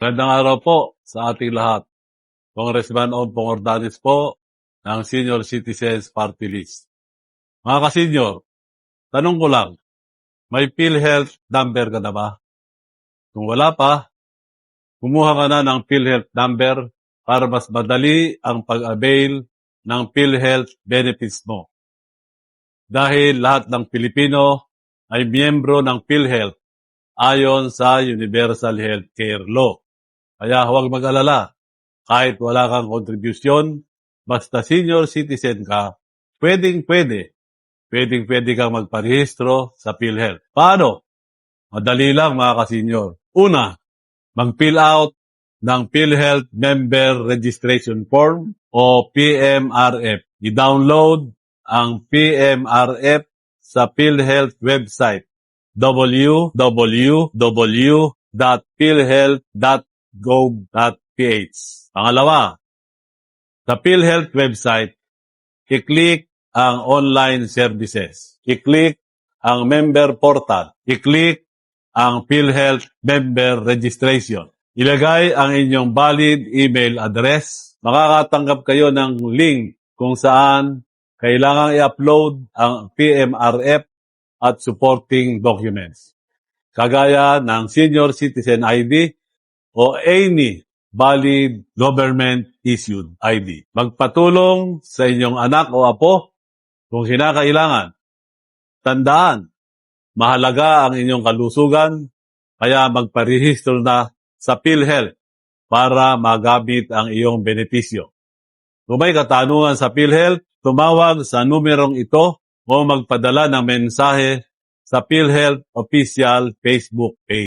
Magandang araw po sa ating lahat. Congressman Ong Pongordanes po ng Senior Citizens Party List. Mga ka-senior, tanong ko lang, may PhilHealth number ka na ba? Kung wala pa, kumuha ka na ng PhilHealth number para mas madali ang pag-avail ng PhilHealth benefits mo. Dahil lahat ng Pilipino ay miyembro ng PhilHealth ayon sa Universal Healthcare Law. Kaya huwag mag-alala, kahit wala kang kontribusyon, basta senior citizen ka, pwedeng-pwede kang magparehistro sa PhilHealth. Paano? Madali lang mga ka-senior. Una, mag-fill out ng PhilHealth Member Registration Form o PMRF. I-download ang PMRF sa PhilHealth website www.philhealth.gov.ph. Pangalawa, sa PhilHealth website, i-click ang online services. I-click ang member portal. I-click ang PhilHealth member registration. Ilagay ang inyong valid email address. Makakatanggap kayo ng link kung saan kailangang i-upload ang PMRF at supporting documents. Kagaya ng Senior Citizen ID o any valid government-issued ID. Magpatulong sa inyong anak o apo kung kinakailangan. Tandaan, mahalaga ang inyong kalusugan, kaya magparehistro na sa PhilHealth para magamit ang iyong benepisyo. Kung may katanungan sa PhilHealth, tumawag sa numerong ito o magpadala ng mensahe sa PhilHealth official Facebook page.